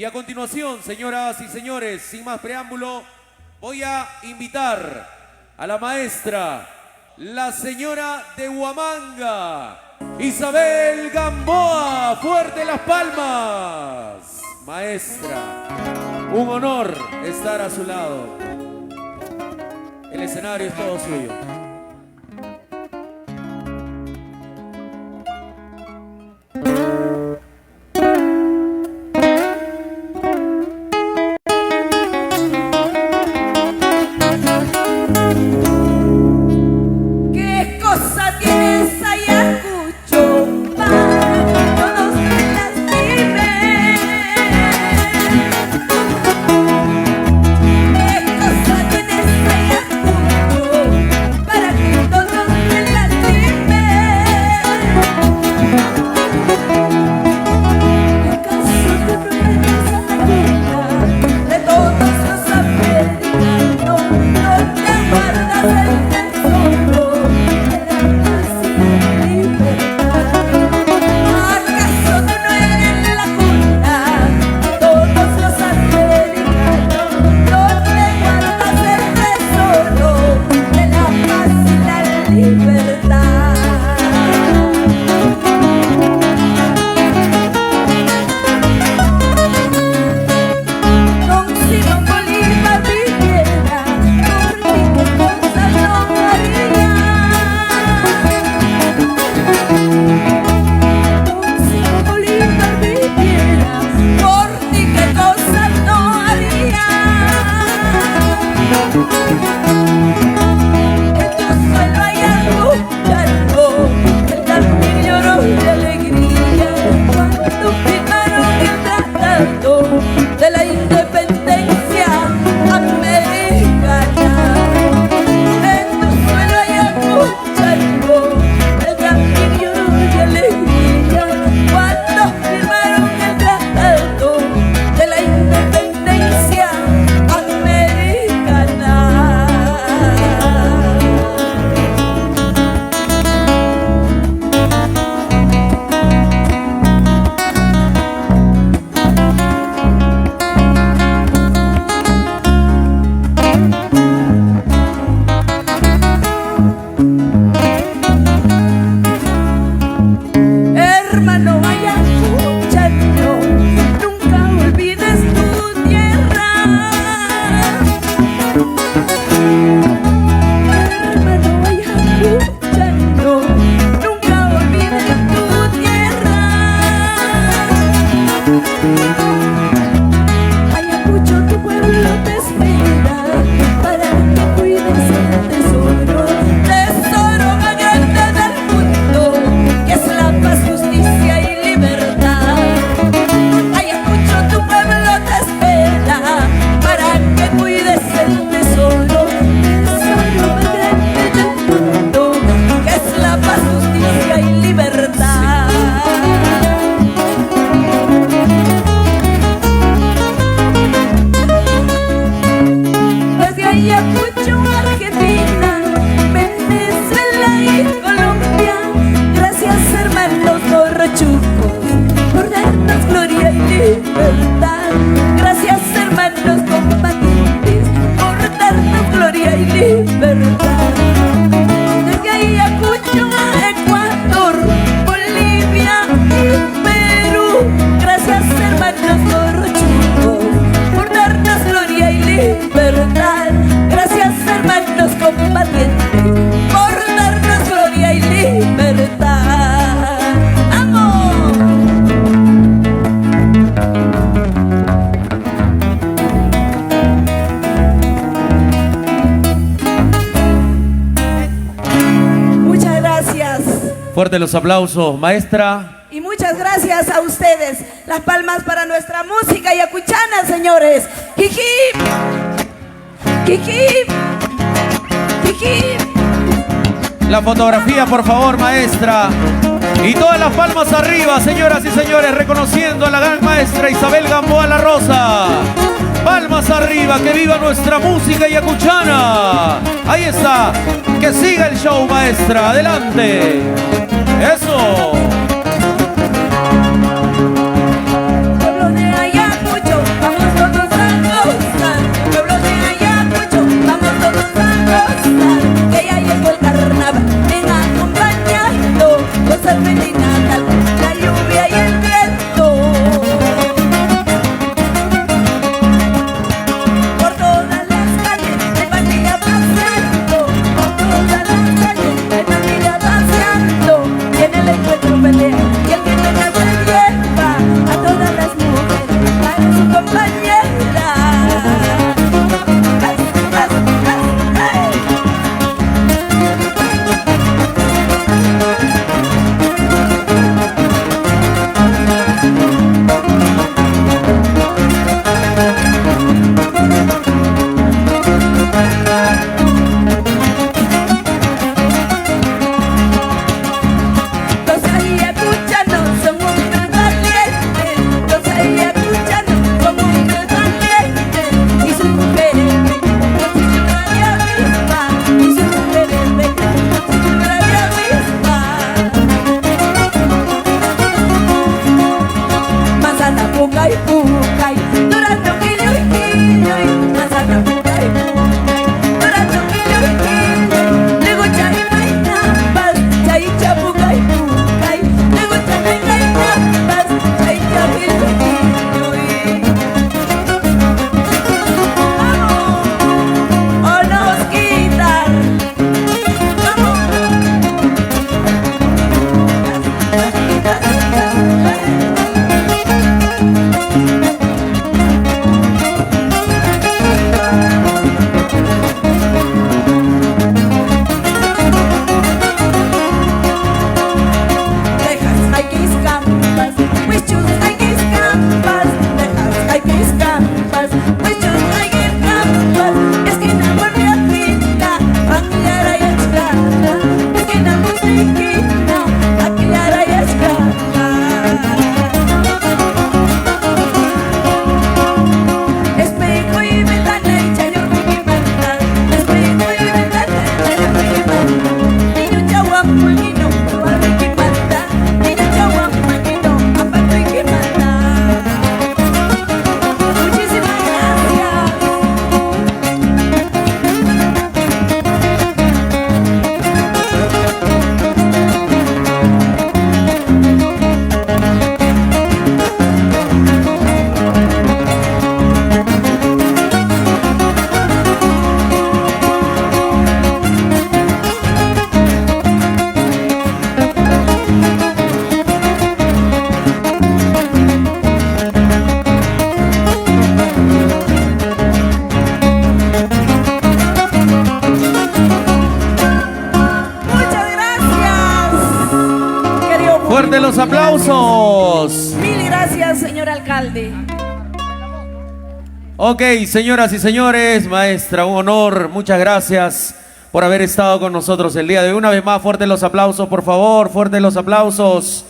Y a continuación, señoras y señores, sin más preámbulo, voy a invitar a la maestra, la señora de Huamanga, Isabel Gamboa. Fuerte las palmas. Maestra, un honor estar a su lado. El escenario es todo suyo. Fuerte los aplausos, maestra. Y muchas gracias a ustedes. Las palmas para nuestra música yacuchana, señores. ¡Jiji! ¡Jiji! ¡Jiji! La fotografía, por favor, maestra. Y todas las palmas arriba, señoras y señores, reconociendo a la gran maestra Isabel Gamboa La Rosa. Palmas arriba, que viva nuestra música yacuchana. Ahí está, que siga el show, maestra. Adelante. Eso. Pueblo de Ayacucho, pukay pukay, durazno kiloy kiloy, manzana pukay pukay, durazno kiloy kiloy, luego chay may tapas, chay chapukay pukay, luego chay may tapas, chay chapiloy kiloy. Vamos, o nos quitan. ¡Fuerte los aplausos! Mil gracias, señor alcalde. Ok, señoras y señores, maestra, un honor, muchas gracias por haber estado con nosotros el día de hoy. Una vez más, fuerte los aplausos, por favor, fuerte los aplausos.